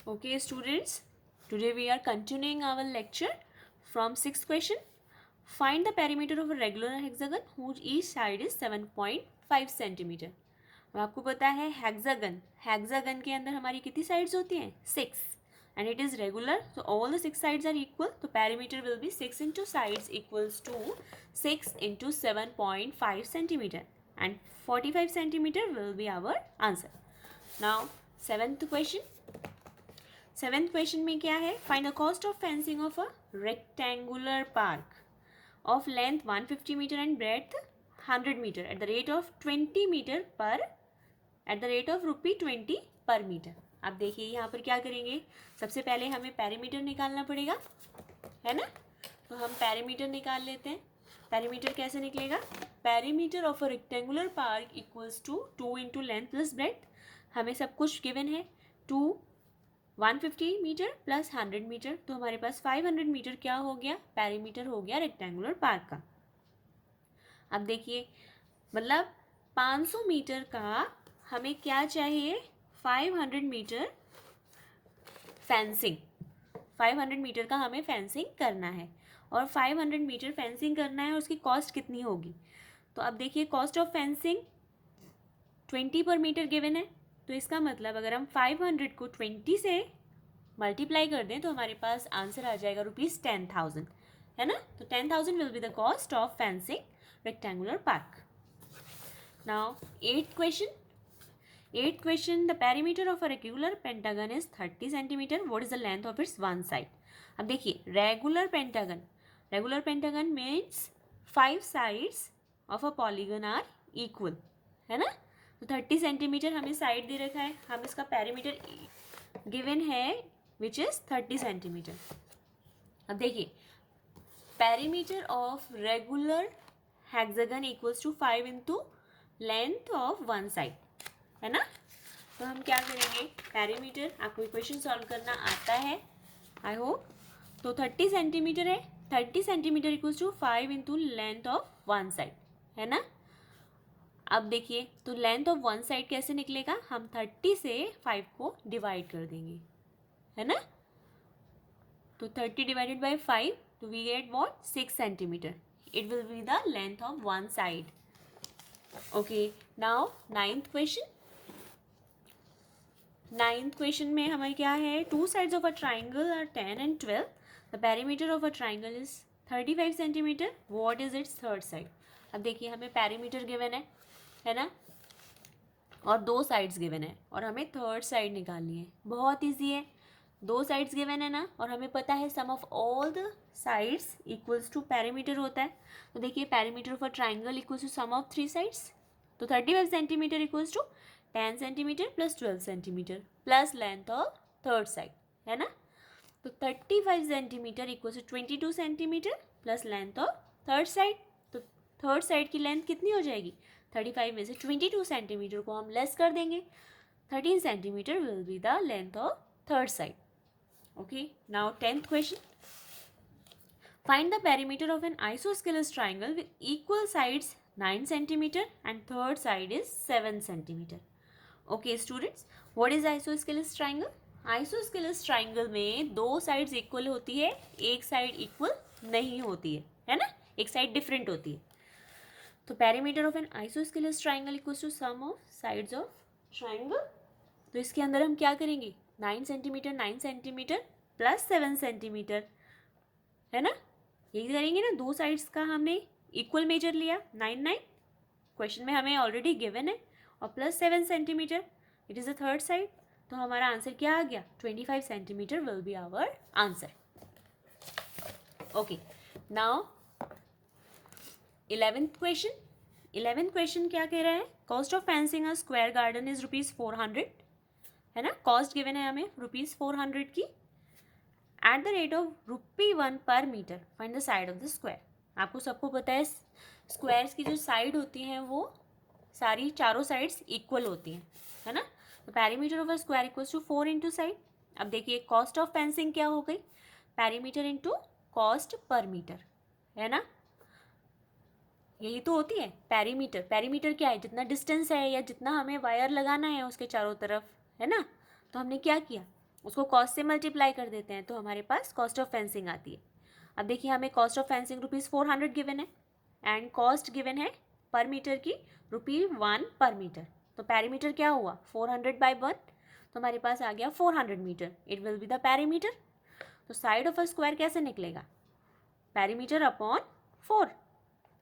Okay, students, today we are continuing our lecture from sixth question. Find the perimeter of a regular hexagon whose each side is 7.5 centimetre. अब आपको पता है hexagon के अंदर हमारी कितनी साइड्स होती हैं? 6. And it is regular, so all the 6 sides are equal. So perimeter will be 6 into sides equals to 6 into 7.5 centimeter, and 45 centimeter will be our answer. Now seventh question में क्या है? Find the cost of fencing of a rectangular park of length 150 meter and breadth 100 meter at the rate of 20 meter per at the rate of रुपी 20 पर metre. अब देखिए यहाँ पर क्या करेंगे, सबसे पहले हमें पेरीमीटर निकालना पड़ेगा, है ना. तो हम पेरीमीटर निकाल लेते हैं. पेरीमीटर कैसे निकलेगा? Perimeter of a rectangular park equals to 2 into length plus breadth. हमें सब कुछ गिवन है. 150 मीटर प्लस 100 मीटर, तो हमारे पास 500 मीटर क्या हो गया? पेरीमीटर हो गया रेक्टेंगुलर पार्क का. अब देखिए, मतलब 500 मीटर का हमें क्या चाहिए? 500 मीटर फेंसिंग. 500 मीटर का हमें फेंसिंग करना है, और 500 मीटर फेंसिंग करना है, और उसकी कॉस्ट कितनी होगी? तो अब देखिए, कॉस्ट ऑफ फेंसिंग 20 पर मीटर गिवन है. तो इसका मतलब अगर हम 500 को 20 से मल्टीप्लाई कर दें तो हमारे पास आंसर आ जाएगा ₹10,000, है ना. तो 10,000 will be the cost of fencing rectangular park. Now eighth question, the perimeter of a rectangular pentagon is 30 centimetre. What is the length of its one side? अब देखिए, regular pentagon means 5 sides of a polygon are equal, है ना. तो 30 centimetre हमें side दे रखा है, हम इसका पेरीमीटर गिवन है विच इज 30 सेंटीमीटर. अब देखिए, perimeter of regular hexagon equals to 5 into length of one side, है ना. तो हम क्या करेंगे? पेरीमीटर, आपको इक्वेशन सॉल्व करना आता है आई होप. तो 30 सेंटीमीटर है, 30 centimetre equals to 5 into length of one side, है ना. अब देखिए, तो लेंथ ऑफ वन साइड कैसे निकलेगा? हम 30 से 5 को डिवाइड कर देंगे, है ना. तो 30 डिवाइडेड बाई 5, तो we get what? 6 centimetre. It will be the length of one side. Okay, now ninth question में हमें क्या है? 2 sides of a triangle are 10 and 12. The perimeter of a triangle is 35 centimetre. What is its third side? अब देखिए, हमें perimeter given है ना, और 2 साइड्स गिवन है, और हमें थर्ड साइड निकालनी है. बहुत ईजी है. 2 साइड्स गिवन है ना, और हमें पता है sum of all the sides equals to perimeter होता है. तो देखिए, perimeter of a triangle equals to sum of 3 sides. तो 35 centimetre equals to 10 centimetre plus 12 centimetre plus length of third side, है ना. तो 35 centimetre equals to 22 centimetre plus length of third side. तो third side की length कितनी हो जाएगी? 35 में से 22 सेंटीमीटर को हम लेस कर देंगे. 13 centimetre will be the length of third side. Okay, now 10th question. Find the perimeter of an isosceles triangle with equal sides 9 centimetre and third side is 7 centimetre. Okay students, what is isosceles triangle? Isosceles triangle में 2 sides equal होती है, एक side equal नहीं होती है ना. एक side different होती है. तो perimeter of an isosceles triangle equals to sum of sides of triangle. तो इसके अंदर हम क्या करेंगे? 9 सेंटीमीटर प्लस 7 सेंटीमीटर, है ना. यही करेंगे ना. 2 साइड्स का हमने इक्वल मेजर लिया, 9 क्वेश्चन में हमें ऑलरेडी गिवन है, और plus 7 centimetre, it is the third side. तो हमारा आंसर क्या आ गया? 25 centimetre will be our answer. Okay, now 11th question क्या कह रहा है? Cost of fencing a square garden is ₹400, है ना. कॉस्ट गिवन है हमें ₹400 की, at the rate of ₹1 per metre. Find the side of the square. आपको सबको पता है स्क्वायर्स की जो साइड होती हैं वो सारी चारों साइड्स इक्वल होती हैं, है ना. तो perimeter of a square equals to 4 into side. अब देखिए, कॉस्ट ऑफ फेंसिंग क्या हो गई? Perimeter into cost per metre, है ना. यही तो होती है पेरीमीटर क्या है? जितना डिस्टेंस है या जितना हमें वायर लगाना है उसके चारों तरफ, है ना. तो हमने क्या किया? उसको कॉस्ट से मल्टीप्लाई कर देते हैं तो हमारे पास कॉस्ट ऑफ फेंसिंग आती है। अब देखिए हमें कॉस्ट ऑफ फेंसिंग ₹400 गिवन है एंड कॉस्ट गिवन है पर मीटर की ₹1 पर मीटर। तो पेरीमीटर क्या हुआ 400/1, तो हमारे पास आ गया 400 metre. It will be the perimeter. तो साइड ऑफ अ स्क्वायर कैसे निकलेगा, पेरीमीटर अपॉन 4।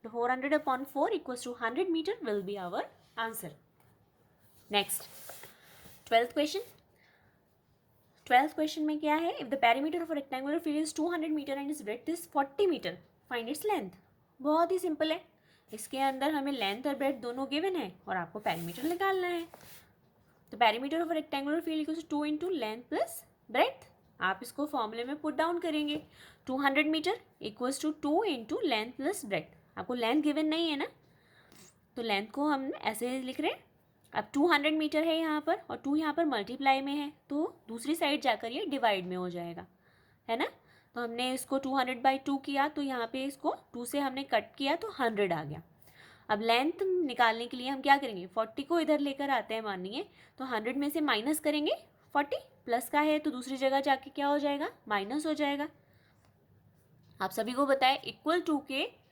तो 400/4 equals to 100 metre will be our answer. Next 12th question. 12th question में क्या है, if the perimeter of a rectangular field is 200 metre and is breadth is 40 metre, find its length. बहुत ही simple है, इसके अंदर हमें लेंथ और ब्रेड्थ दोनों गिवन है और आपको पेरीमीटर निकालना है। तो perimeter of a rectangular field equals to 2 into length plus breadth. आप इसको फॉर्मूले में पुट डाउन करेंगे, 200 metre equals to 2 into length plus breadth. आपको लेंथ गिवन नहीं है ना, तो लेंथ को हम ऐसे लिख रहे हैं। अब 200 मीटर है यहाँ पर और 2 यहाँ पर मल्टीप्लाई में है, तो दूसरी साइड जाकर ये डिवाइड में हो जाएगा, है ना। तो हमने इसको 200/2 किया, तो यहाँ पे इसको 2 से हमने कट किया तो 100 आ गया। अब लेंथ निकालने के लिए हम क्या करेंगे, 40 को इधर लेकर आते हैं मानिए, तो 100 में से माइनस करेंगे 40, प्लस का है तो दूसरी जगह जाके क्या हो जाएगा, माइनस हो जाएगा। आप सभी को बताएं इक्वल टू के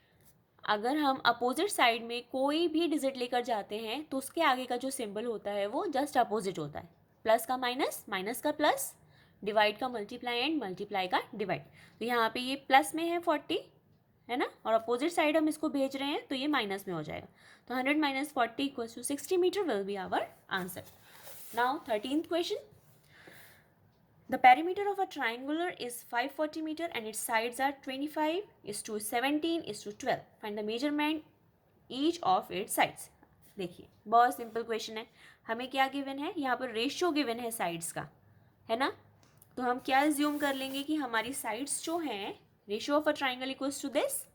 अगर हम अपोजिट साइड में कोई भी डिजिट लेकर जाते हैं तो उसके आगे का जो सिंबल होता है वो जस्ट अपोजिट होता है। प्लस का माइनस, माइनस का प्लस, डिवाइड का मल्टीप्लाई एंड मल्टीप्लाई का डिवाइड। तो यहाँ पे ये प्लस में है 40, है ना, और अपोजिट साइड हम इसको भेज रहे हैं तो ये माइनस में हो जाएगा। तो 100 - 40 equals to 60 metre will be our answer. Now 13th question. The perimeter of a triangular is 540 meter and its sides are 25:17:12. Find the measurement each of its sides. देखिए बहुत सिंपल क्वेश्चन है, हमें क्या given है, यहाँ पर ratio given है sides का, है ना। तो हम क्या एज्यूम कर लेंगे कि हमारी साइड्स जो हैं, ratio of a triangle equals to this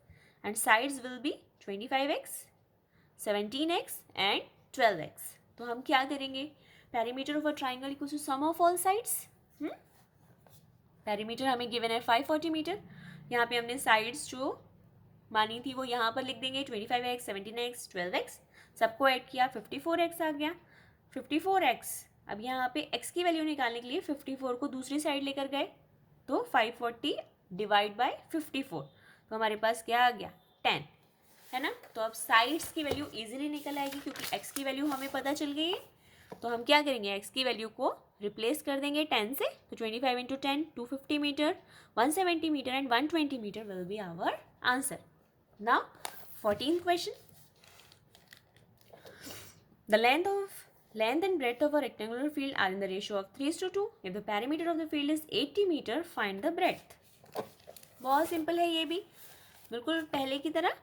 and sides will be 25x, 17x and 12x। तो हम क्या करेंगे, perimeter of a triangle equals to sum of all sides. Perimeter हमें गिवन है 540 मीटर, यहाँ पे हमने साइड्स जो मानी थी वो यहाँ पर लिख देंगे 25x, 17x, 12x, सबको ऐड किया 54x आ गया। 54x, अब यहाँ पे x की वैल्यू निकालने के लिए 54 को दूसरी साइड लेकर गए तो 540 डिवाइड बाय 54, तो हमारे पास क्या आ गया 10, है ना। तो अब साइड्स की वैल्यू इजीली निकल आएगी क्योंकि x की वैल्यू हमें पता चल गई है। तो हम क्या करेंगे, x की वैल्यू को रिप्लेस कर देंगे 10 से, तो 25 × 10 250 metre, 170 metre and 120 metre will be our answer. Now 14th question. The length and breadth of a rectangular field are in the ratio of 3:2. If the perimeter of the field is 80 meter, find the breadth. बहुत simple है ये भी, बिल्कुल पहले की तरह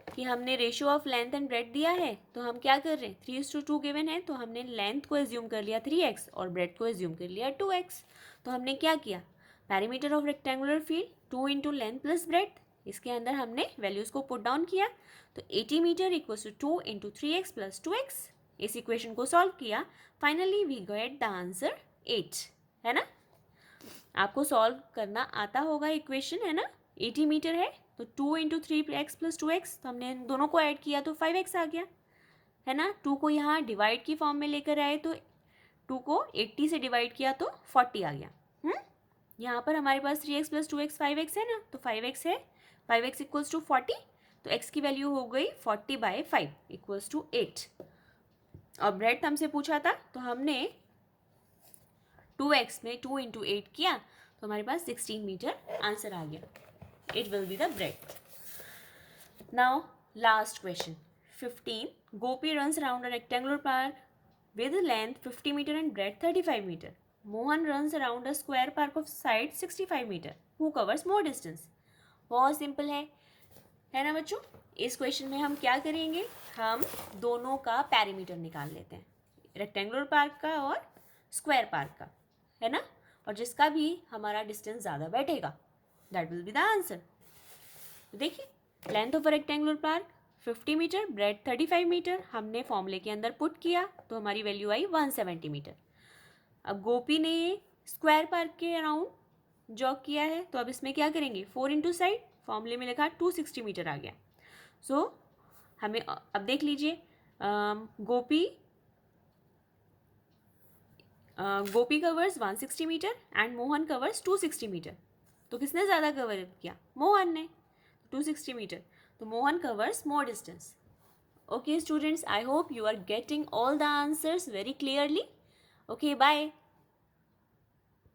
कि हमने ratio of length and breadth दिया है, तो हम क्या कर रहे हैं 3:2 गिवन है, तो हमने लेंथ को एज्यूम कर लिया 3x और ब्रेड्थ को एज्यूम कर लिया 2x। तो हमने क्या किया, perimeter of rectangular field 2 into length plus breadth, इसके अंदर हमने वैल्यूज़ को पुट डाउन किया, तो 80 metre equals to 2 into 3x plus 2x। इस इक्वेशन को सॉल्व किया, finally we get the answer 8, है ना। आपको सॉल्व करना आता होगा इक्वेशन, है ना। 80 मीटर है तो 2 इंटू 3x प्लस 2x, तो हमने दोनों को ऐड किया तो 5x आ गया, है ना। 2 को यहाँ डिवाइड की फॉर्म में लेकर आए तो 2 को 80 से डिवाइड किया तो 40 आ गया। यहाँ पर हमारे पास 3x प्लस 2x 5x है ना, तो 5x है, 5x इक्वल्स टू 40, तो x की वैल्यू हो गई 40/5 इक्वल्स टू 8। और ब्रेड्थ हमसे पूछा था तो हमने 2x में 2 इंटू 8 किया तो हमारे पास 16 मीटर आंसर आ गया। It will be the breadth. Now, last question. 15. Gopi runs around a rectangular park with length 50 meter and breadth 35 meter. Mohan runs around a square park of side 65 meter. Who covers more distance? बहुत simple है ना बच्चों। इस question में हम क्या करेंगे, हम दोनों का पैरीमीटर निकाल लेते हैं, रेक्टेंगुलर पार्क का और स्क्वायर पार्क का, है ना, और जिसका भी हमारा डिस्टेंस ज़्यादा बैठेगा that will be the answer. देखिए length of a rectangular park 50 metre, breadth 35 metre, हमने फॉर्मूले के अंदर पुट किया तो हमारी वैल्यू आई 170 मीटर। अब गोपी ने स्क्वायर पार्क के अराउंड जॉग किया है, तो अब इसमें क्या करेंगे 4 इंटू साइड, फॉर्मूले में लिखा 260 मीटर आ गया। सो हमें अब देख लीजिए Gopi Gopi covers 160 metre and Mohan covers 260 metre. तो किसने ज़्यादा कवर किया? मोहन ने, 260 मीटर. तो Mohan covers more distance. Okay students, I hope you are getting all the answers very clearly. Okay, bye.